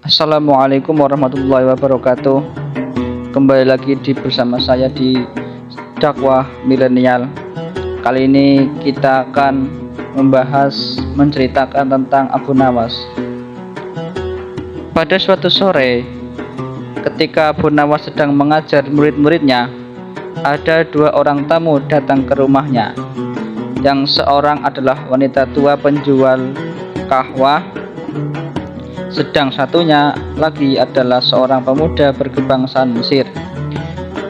Assalamualaikum warahmatullahi wabarakatuh. Kembali lagi bersama saya di dakwah milenial. Kali ini kita akan menceritakan tentang Abu Nawas. Pada suatu sore, ketika Abu Nawas sedang mengajar murid-muridnya, ada dua orang tamu datang ke rumahnya. Yang seorang adalah wanita tua penjual kahwah, sedang satunya lagi adalah seorang pemuda berkebangsaan Mesir.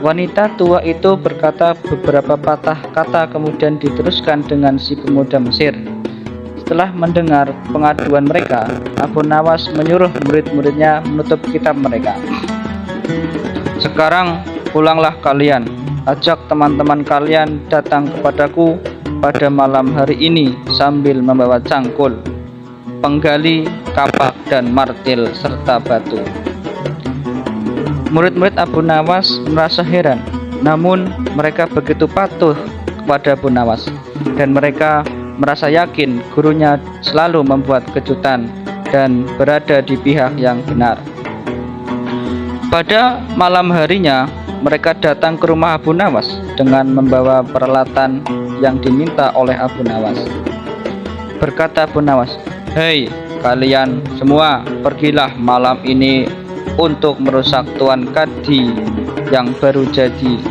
Wanita tua itu berkata beberapa patah kata, kemudian diteruskan dengan si pemuda Mesir. Setelah mendengar pengaduan mereka, Abu Nawas menyuruh murid-muridnya menutup kitab mereka. Sekarang pulanglah kalian, ajak teman-teman kalian datang kepadaku pada malam hari ini sambil membawa cangkul, penggali, kapak, dan martil serta batu. Murid-murid Abu Nawas merasa heran, namun mereka begitu patuh kepada Abu Nawas, dan mereka merasa yakin gurunya selalu membuat kejutan dan berada di pihak yang benar. Pada malam harinya, mereka datang ke rumah Abu Nawas dengan membawa peralatan yang diminta oleh Abu Nawas. Berkata Abu Nawas, "Hei kalian semua, pergilah malam ini untuk merusak Tuan Kadi yang baru jadi."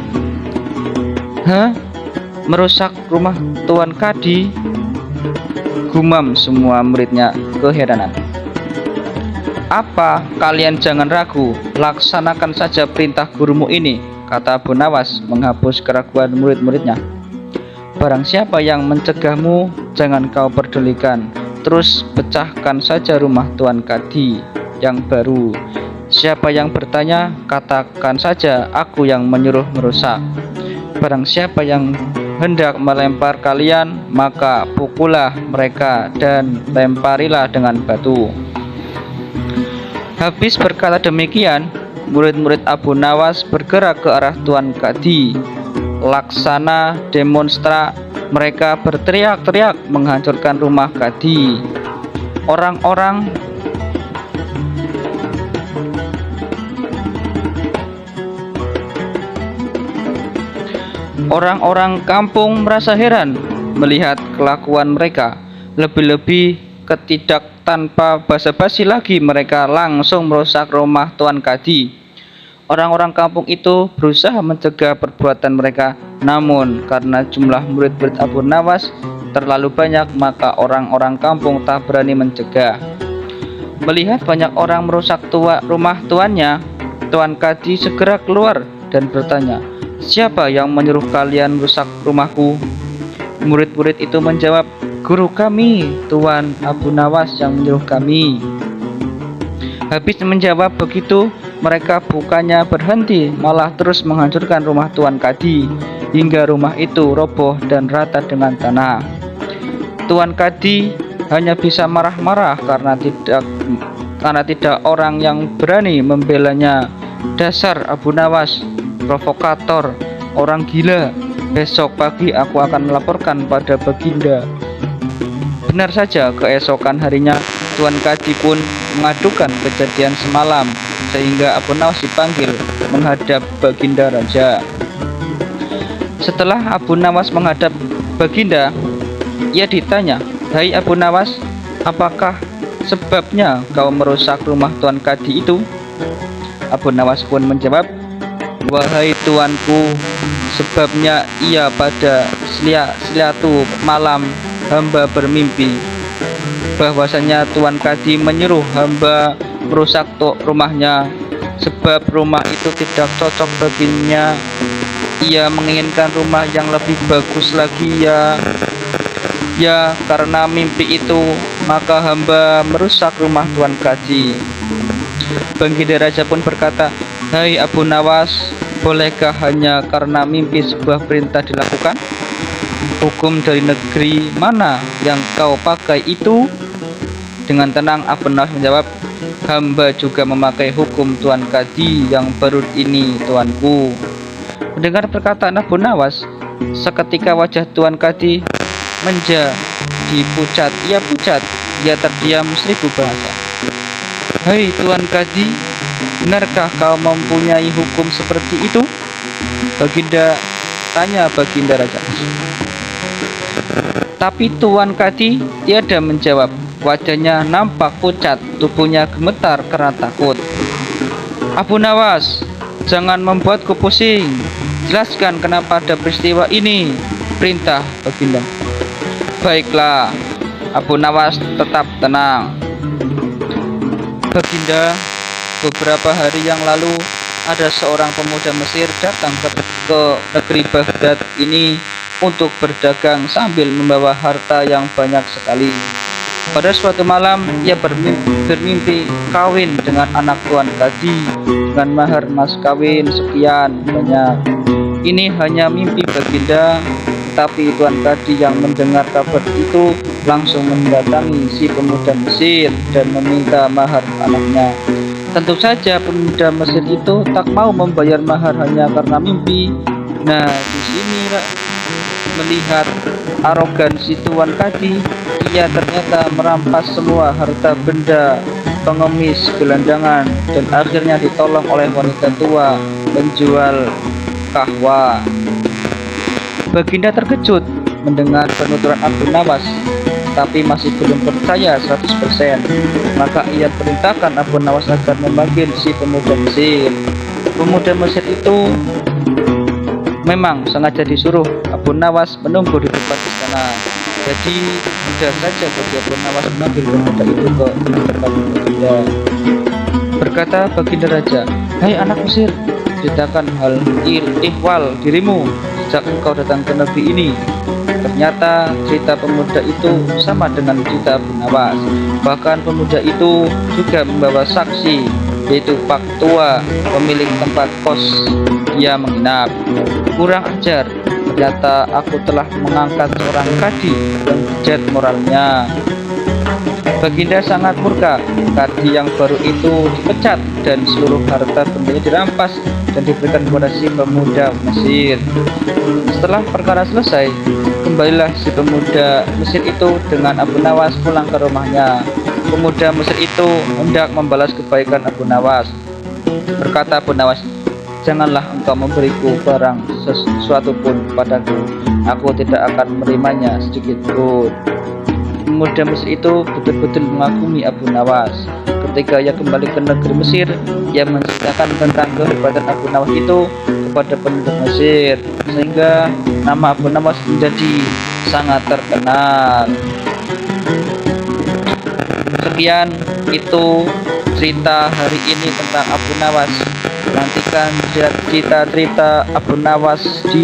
"Hah? Merusak rumah Tuan Kadi?" gumam semua muridnya keheranan. "Apa kalian jangan ragu, laksanakan saja perintah gurumu ini," kata Abu Nawas menghapus keraguan murid-muridnya. "Barang siapa yang mencegahmu, jangan kau pedulikan. Terus pecahkan saja rumah Tuan Kadi yang baru. Siapa yang bertanya, katakan saja aku yang menyuruh merusak. Barang siapa yang hendak melempar kalian, maka pukullah mereka dan lemparilah dengan batu." Habis berkata demikian, murid-murid Abu Nawas bergerak ke arah Tuan Kadi. Laksana demonstra, mereka berteriak-teriak menghancurkan rumah Kadi. Orang-orang kampung merasa heran melihat kelakuan mereka. Lebih-lebih tanpa basa-basi lagi, mereka langsung merusak rumah Tuan Kadi. Orang-orang kampung itu berusaha mencegah perbuatan mereka, namun karena jumlah murid-murid Abu Nawas terlalu banyak, maka orang-orang kampung tak berani mencegah. Melihat banyak orang merusak rumah tuannya, Tuan Kadi segera keluar dan bertanya, "Siapa yang menyuruh kalian merusak rumahku?" Murid-murid itu menjawab, "Guru kami, Tuan Abu Nawas yang menyuruh kami." Habis menjawab begitu, mereka bukannya berhenti, malah terus menghancurkan rumah Tuan Kadi hingga rumah itu roboh dan rata dengan tanah. Tuan Kadi hanya bisa marah-marah karena tidak orang yang berani membelanya. "Dasar Abu Nawas, provokator, orang gila. Besok pagi aku akan melaporkan pada Baginda." Benar saja, keesokan harinya Tuan Kadi pun mengadukan kejadian semalam, sehingga Abu Nawas dipanggil menghadap Baginda Raja. Setelah Abu Nawas menghadap Baginda, ia ditanya, "Hai Abu Nawas, apakah sebabnya kau merusak rumah Tuan Kadi itu?" Abu Nawas pun menjawab, "Wahai tuanku, sebabnya ia pada suatu malam hamba bermimpi bahwasanya Tuan Kadi menyuruh hamba merusak rumahnya, sebab rumah itu tidak cocok baginya. Ia menginginkan rumah yang lebih bagus lagi ya karena mimpi itu, maka hamba merusak rumah Tuan Kadi." Baginda Raja pun berkata, "Hai Abu Nawas, bolehkah hanya karena mimpi sebuah perintah dilakukan? Hukum dari negeri mana yang kau pakai itu?" Dengan tenang Abu Nawas menjawab, "Hamba juga memakai hukum Tuan Kadi yang baru ini, tuanku." Mendengar perkataan Abu Nawas, seketika wajah Tuan Kadi menjadi pucat. Ia terdiam 1000 bahasa. "Hai Tuan Kadi, benarkah kau mempunyai hukum seperti itu?" Tanya Baginda Raja. Tapi Tuan Kadi tiada menjawab. Wajahnya nampak pucat, tubuhnya gemetar karena takut. "Abu Nawas, jangan membuatku pusing. Jelaskan kenapa ada peristiwa ini," perintah Baginda. "Baiklah." Abu Nawas tetap tenang. "Baginda, beberapa hari yang lalu ada seorang pemuda Mesir datang ke negeri Baghdad ini untuk berdagang sambil membawa harta yang banyak sekali. Pada suatu malam ia bermimpi kawin dengan anak Tuan Kadi dengan mahar mas kawin sekian banyak. Ini hanya mimpi Baginda." Tapi Tuan Kadi yang mendengar kabar itu langsung mendatangi si pemuda Mesir dan meminta mahar anaknya. Tentu saja pemuda Mesir itu tak mau membayar mahar hanya karena mimpi. Nah, di sini melihat arogansi Tuan Kadi, ia ternyata merampas semua harta benda pengemis gelandangan dan akhirnya ditolong oleh wanita tua penjual kahwa. Baginda terkejut mendengar penuturan Abu Nawas, tapi masih belum percaya 100%. Maka ia perintahkan Abu Nawas agar memanggil si pemuda Mesir. Pemuda Mesir itu memang sengaja disuruh Abu Nawas menunggu di depan istana. Jadi mudah saja bagi Abu Nawas mengambil pemuda itu ke tempat Baginda. Berkata Baginda Raja, "Hai anak Mesir, ceritakan hal ihwal dirimu sejak engkau datang ke negeri ini." Ternyata cerita pemuda itu sama dengan cerita Abu Nawas. Bahkan pemuda itu juga membawa saksi, yaitu Pak Tua, pemilik tempat kos dia menginap. "Kurang ajar, ternyata aku telah mengangkat seorang kadi yang bejat moralnya." Baginda sangat murka. Kadi yang baru itu dipecat dan seluruh harta bendanya dirampas dan diberikan kepada si pemuda Mesir. Setelah perkara selesai, kembalilah si pemuda Mesir itu dengan Abu Nawas pulang ke rumahnya. Pemuda Mesir itu hendak membalas kebaikan Abu Nawas. Berkata Abu Nawas, "Janganlah engkau memberiku barang sesuatu pun padaku. Aku tidak akan menerimanya sedikit pun." Pemuda Mesir itu betul-betul mengagumi Abu Nawas. Ketika ia kembali ke negeri Mesir, ia menceritakan tentang kehebatan Abu Nawas itu kepada penduduk Mesir, sehingga nama Abu Nawas menjadi sangat terkenal. Sekian itu cerita hari ini tentang Abu Nawas. Nantikan cerita-cerita Abu Nawas di